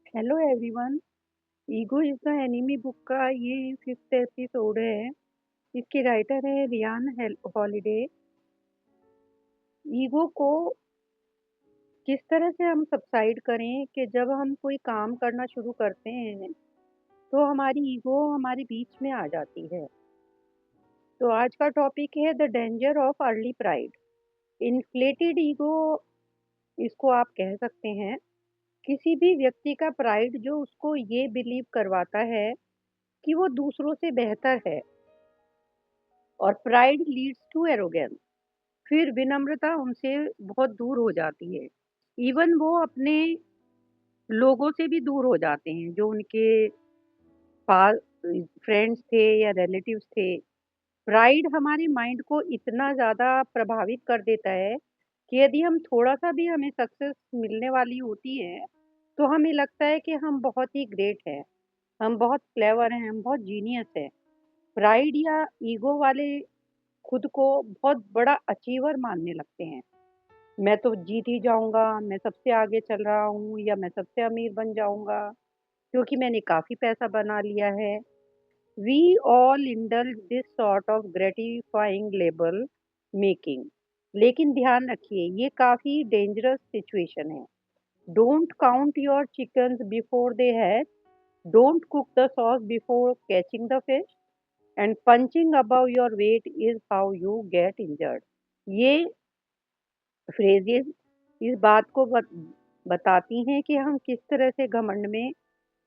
Hello everyone. Ego is the enemy book का ये fifth episode है। इसके राइटर है रियान हॉलिडे। ईगो को किस तरह से हम सबसाइड करें कि जब हम कोई काम करना शुरू करते हैं तो हमारी ईगो हमारे बीच में आ जाती है। तो आज का टॉपिक है the danger of early pride. Inflated ego इसको आप कह सकते हैं। किसी भी व्यक्ति का प्राइड जो उसको ये बिलीव करवाता है कि वो दूसरों से बेहतर है, और प्राइड लीड्स टू एरोगेंस। फिर विनम्रता उनसे बहुत दूर हो जाती है। इवन वो अपने लोगों से भी दूर हो जाते हैं जो उनके पास फ्रेंड्स थे या रिलेटिव्स थे। प्राइड हमारे माइंड को इतना ज़्यादा प्रभावित कर देता है कि यदि हम थोड़ा सा भी हमें सक्सेस मिलने वाली होती है तो हमें लगता है कि हम बहुत ही ग्रेट हैं, हम बहुत क्लेवर हैं, हम बहुत जीनियस हैं। प्राइड या ईगो वाले खुद को बहुत बड़ा अचीवर मानने लगते हैं। मैं तो जीत ही जाऊँगा, मैं सबसे आगे चल रहा हूँ या मैं सबसे अमीर बन जाऊँगा क्योंकि मैंने काफ़ी पैसा बना लिया है। We all indulge this sort of gratifying label making. लेकिन ध्यान रखिए, ये काफ़ी डेंजरस सिचुएशन है। Don't count your chickens before they hatch, don't cook the sauce before catching the fish, and punching above your weight is how you get injured. ये phrases इस बात को बताती हैं कि हम किस तरह से घमंड में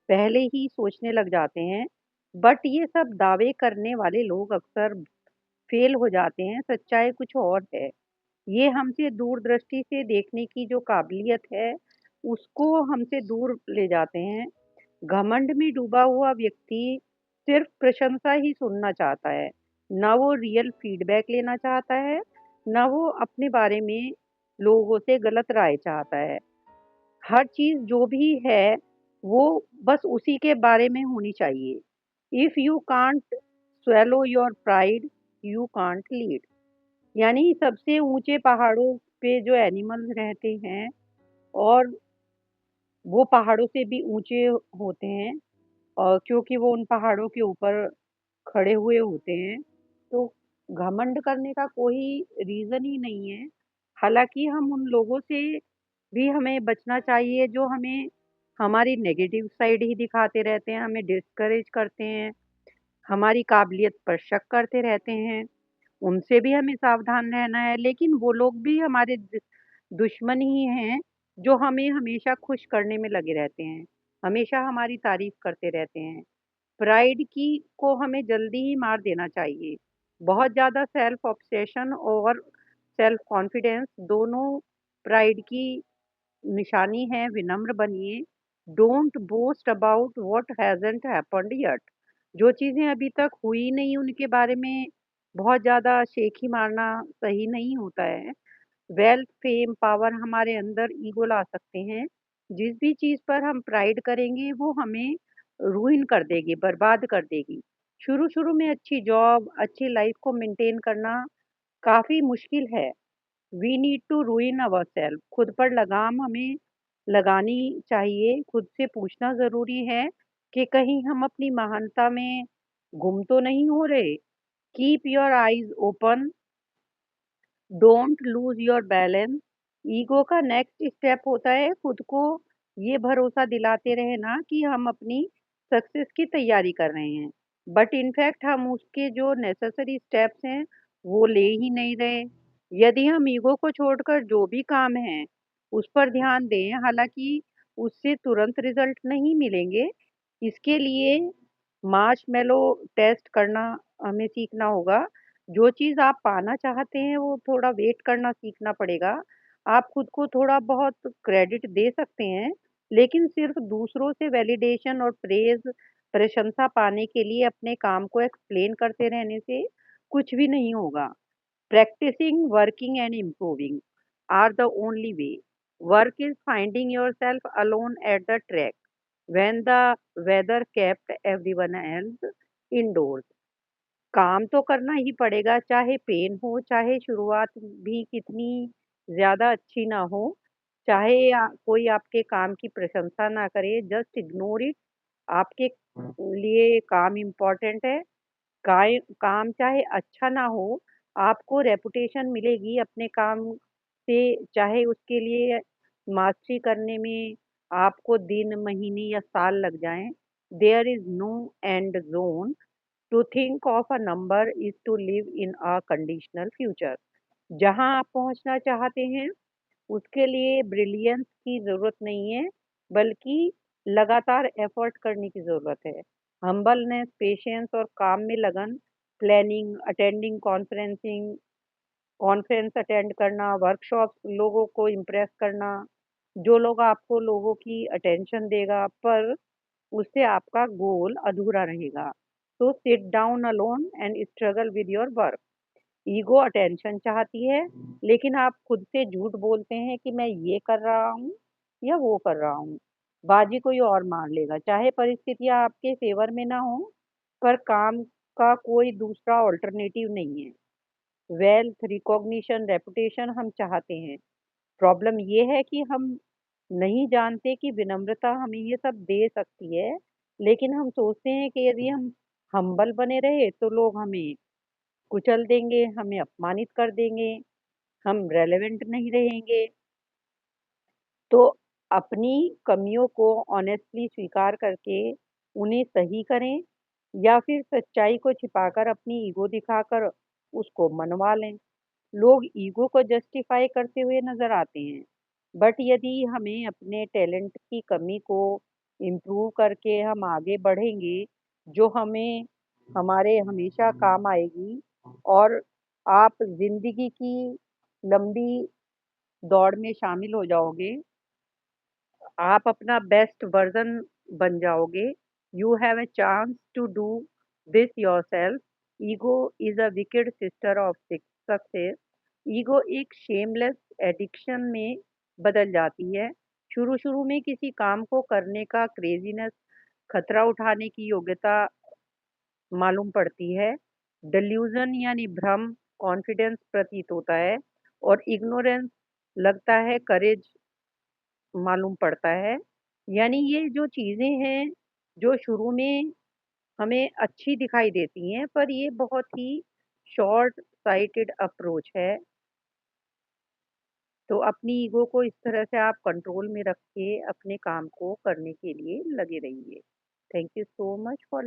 पहले ही सोचने लग जाते हैं। बट ये सब दावे करने वाले लोग अक्सर फेल हो जाते हैं। सच्चाई कुछ और है। ये हमसे दूरदृष्टि से देखने की जो काबिलियत है उसको हमसे दूर ले जाते हैं। घमंड में डूबा हुआ व्यक्ति सिर्फ प्रशंसा ही सुनना चाहता है, ना वो रियल फीडबैक लेना चाहता है, ना वो अपने बारे में लोगों से गलत राय चाहता है। हर चीज जो भी है वो बस उसी के बारे में होनी चाहिए। If you can't swallow your pride, you can't lead. यानी सबसे ऊंचे पहाड़ों पे जो एनिमल्स रहते हैं और वो पहाड़ों से भी ऊंचे होते हैं, और क्योंकि वो उन पहाड़ों के ऊपर खड़े हुए होते हैं, तो घमंड करने का कोई रीज़न ही नहीं है। हालाँकि हम उन लोगों से भी हमें बचना चाहिए जो हमें हमारी नेगेटिव साइड ही दिखाते रहते हैं, हमें डिस्करेज करते हैं, हमारी काबिलियत पर शक करते रहते हैं। उनसे भी हमें सावधान रहना है, लेकिन वो लोग भी हमारे दुश्मन ही हैं जो हमें हमेशा खुश करने में लगे रहते हैं, हमेशा हमारी तारीफ करते रहते हैं। प्राइड की को हमें जल्दी ही मार देना चाहिए। बहुत ज़्यादा सेल्फ ऑब्सेशन और सेल्फ कॉन्फिडेंस दोनों प्राइड की निशानी है। विनम्र बनिए। Don't boast about what hasn't happened yet. जो चीज़ें अभी तक हुई नहीं उनके बारे में बहुत ज़्यादा शेखी मारना सही नहीं होता है। वेल्थ, फेम, पावर हमारे अंदर ईगो ला सकते हैं। जिस भी चीज़ पर हम प्राइड करेंगे वो हमें रूइन कर देगी, बर्बाद कर देगी। शुरू-शुरू में अच्छी जॉब, अच्छी लाइफ को मेंटेन करना काफ़ी मुश्किल है। We need to ruin ourself. खुद पर लगाम हमें लगानी चाहिए। खुद से पूछना ज़रूरी है कि कहीं हम अपनी महानता में गुम तो नहीं हो रहे। Keep your eyes open, don't lose your balance. Ego का नेक्स्ट स्टेप होता है खुद को ये भरोसा दिलाते रहना कि हम अपनी सक्सेस की तैयारी कर रहे हैं, बट इनफैक्ट हम उसके जो नेसेसरी स्टेप्स हैं वो ले ही नहीं रहे। यदि हम ईगो को छोड़कर जो भी काम है उस पर ध्यान दें, हालांकि उससे तुरंत रिजल्ट नहीं मिलेंगे। इसके लिए मार्शमैलो टेस्ट करना हमें सीखना होगा। जो चीज़ आप पाना चाहते हैं वो थोड़ा वेट करना सीखना पड़ेगा। आप खुद को थोड़ा बहुत क्रेडिट दे सकते हैं, लेकिन सिर्फ दूसरों से वैलिडेशन और प्रशंसा पाने के लिए अपने काम को एक्सप्लेन करते रहने से कुछ भी नहीं होगा। Practicing, working and improving are the only way. Work is finding yourself alone at the track when the weather kept everyone else indoors. काम तो करना ही पड़ेगा, चाहे पेन हो, चाहे शुरुआत भी कितनी ज़्यादा अच्छी ना हो। चाहे कोई आपके काम की प्रशंसा ना करे, जस्ट इग्नोर इट। आपके लिए काम इम्पोर्टेंट है। काम चाहे अच्छा ना हो, आपको रेपुटेशन मिलेगी अपने काम से, चाहे उसके लिए मास्टरी करने में आपको दिन, महीने या साल लग जाएँ। There is no end zone. To think of a number is to live in a conditional future. जहाँ आप पहुँचना चाहते हैं, उसके लिए ब्रिलियंस की ज़रूरत नहीं है, बल्कि लगातार एफ़र्ट करने की ज़रूरत है। हम्बलनेस, पेशेंस और काम में लगन, प्लानिंग, अटेंडिंग कॉन्फ्रेंस अटेंड करना, वर्कशॉप, लोगों को इम्प्रेस करना, जो लोग आपको लोगों की अटेंशन देगा, पर उससे आपका गोल अधूरा रहेगा। तो sit down alone and struggle with your work. Ego attention चाहती है, लेकिन आप खुद से झूठ बोलते हैं कि मैं ये कर रहा हूँ या वो कर रहा हूँ। बाजी कोई और मार लेगा, चाहे परिस्थितियाँ आपके फेवर में ना हो, पर काम का कोई दूसरा ऑल्टरनेटिव नहीं है। वेल्थ, रिकॉग्निशन, रेपुटेशन हम चाहते हैं। प्रॉब्लम ये है कि हम नहीं जानते कि विनम्रता हमें ये सब दे सकती है, लेकिन हम सोचते हैं कि यदि हम हम्बल बने रहे तो लोग हमें कुचल देंगे, हमें अपमानित कर देंगे, हम रेलेवेंट नहीं रहेंगे। तो अपनी कमियों को ऑनेस्टली स्वीकार करके उन्हें सही करें, या फिर सच्चाई को छिपाकर अपनी ईगो दिखाकर उसको मनवा लें। लोग ईगो को जस्टिफाई करते हुए नज़र आते हैं, बट यदि हमें अपने टैलेंट की कमी को इम्प्रूव करके हम आगे बढ़ेंगे, जो हमें हमारे हमेशा काम आएगी, और आप ज़िंदगी की लंबी दौड़ में शामिल हो जाओगे, आप अपना बेस्ट वर्ज़न बन जाओगे। You have a chance to do this yourself. Ego is a wicked sister of success. Ego एक शेमलेस एडिक्शन में बदल जाती है। शुरू-शुरू में किसी काम को करने का क्रेज़ीनेस, खतरा उठाने की योग्यता मालूम पड़ती है। डेल्यूज़न यानी भ्रम, कॉन्फिडेंस प्रतीत होता है, और इग्नोरेंस लगता है, करेज मालूम पड़ता है। यानी ये जो चीज़ें हैं, जो शुरू में हमें अच्छी दिखाई देती हैं, पर ये बहुत ही शॉर्ट साइटेड अप्रोच है। तो अपनी ईगो को इस तरह से आप कंट्रोल में रख के अपने काम को करने के लिए लगे रहिए। Thank you so much for